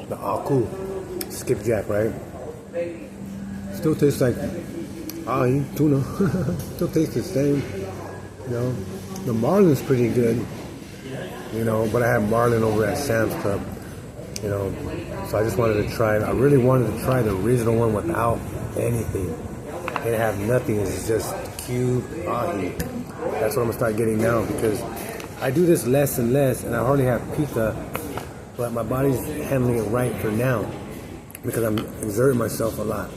The aku, skipjack, right? Still tastes like ahi, tuna. Still tastes the same. You know, the marlin's pretty good. You know, but I had marlin over at Sam's Club. You know, so I just wanted to try it. I really wanted to try the original one without anything. It have nothing. It's just cube ahi. That's what I'm gonna start getting now because I do this less and less, and I hardly have pita. But my body's handling it right for now because I'm exerting myself a lot,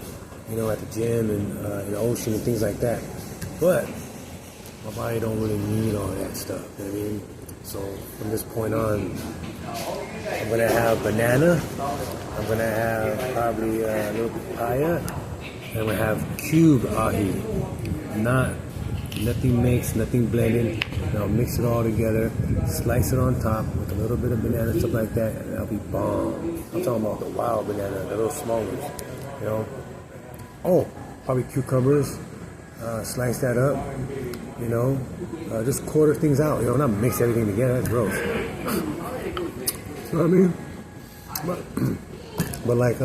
you know, at the gym and in the ocean and things like that. But my body don't really need all that stuff, you know what I mean? So from this point on, I'm gonna have banana. I'm gonna have probably a little papaya, and I'm gonna have cube ahi, nothing mixed, nothing blended. And I'll mix it all together, slice it on top with a little bit of banana, stuff like that, and that'll be bomb. I'm talking about the wild banana, the little small ones, you know. Oh, probably cucumbers, slice that up, you know. Just quarter things out, you know, not mix everything together, that's gross. You know what I mean? But like,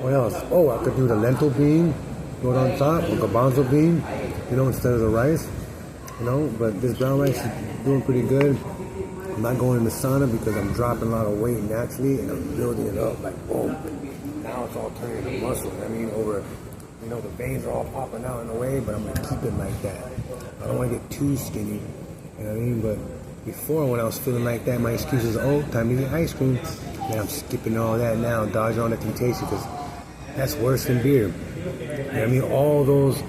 what else? Oh, I could do the lentil bean, throw it on top, or garbanzo bean, you know, instead of the rice. You know, but this brown rice is doing pretty good. I'm not going in the sauna because I'm dropping a lot of weight naturally and I'm building it up like boom. Now it's all turning into muscle. I mean, over, you know, the veins are all popping out in a way, but I'm gonna keep it like that. I don't want to get too skinny. You know what I mean? But before, when I was feeling like that, my excuse was, oh, time to get ice cream. And I'm skipping all that now, dodging all the temptation because that's worse than beer. You know what I mean? All those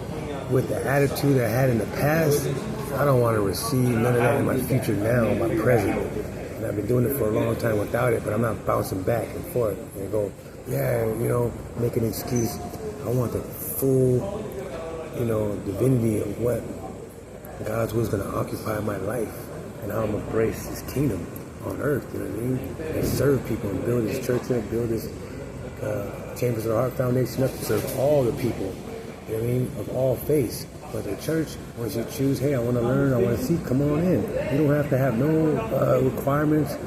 with the attitude I had in the past. I don't want to receive none of that in my future now, my present. And I've been doing it for a long time without it, but I'm not bouncing back and forth and go, yeah, you know, make an excuse. I want the full, you know, divinity of what God's will is going to occupy my life and how I'm going to embrace His kingdom on earth, you know what I mean? And serve people and build His church up, build His Chambers of the Heart Foundation up to serve all the people, you know what I mean, of all faiths. But the church, once you choose, hey, I want to learn, I want to see, come on in. You don't have to have no requirements.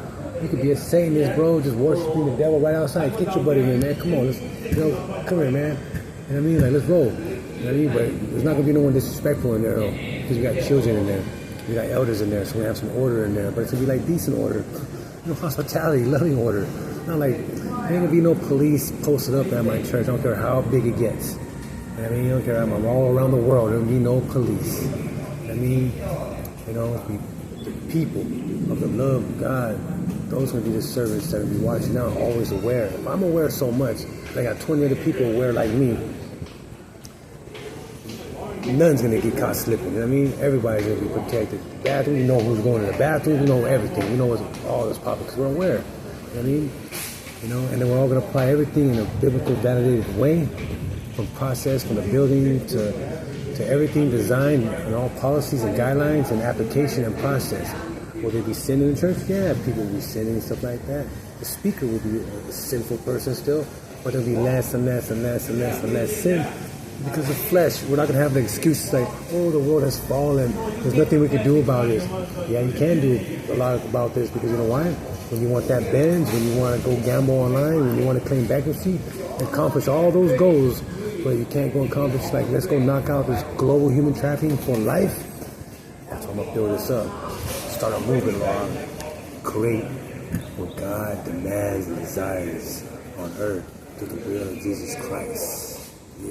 You could be a Satanist, bro, just worshiping the devil right outside. Get your buddy in, man. Come on, let's, you know, come here, man. You know what I mean? Like, let's roll. You know what I mean? But there's not going to be no one disrespectful in there, though, because we got children in there. We got elders in there, so we have some order in there. But it's going to be like decent order. You know, hospitality, loving order. Not like, there ain't going to be no police posted up at my church. I don't care how big it gets. I mean, you don't care. I'm all around the world. There'll be no police. I mean, you know, the people of the love of God, those are going to be the servants that will be watching out, always aware. If I'm aware so much, I got 20 other people aware like me, none's going to get caught slipping. You know what I mean? Everybody's going to be protected. The bathroom, you know who's going to the bathroom, you know everything. You know what's all this popping because we're aware. You know what I mean? You know, and then we're all going to apply everything in a biblical, validated way. From process, from the building to everything designed and all policies and guidelines and application and process. Will they be sinning in church? Yeah, people will be sinning and stuff like that. The speaker will be a sinful person still, but there'll be less and less and less and less and less sin because of flesh. We're not going to have the excuses like, oh, the world has fallen. There's nothing we can do about it. Yeah, you can do a lot about this because you know why? When you want that Benz, when you want to go gamble online, when you want to claim bankruptcy, accomplish all those goals, but you can't go accomplish, like, let's go knock out this global human trafficking for life. That's how I'm going to build this up. Start a movement along. Create what God demands and desires on earth through the will of Jesus Christ. Yeah.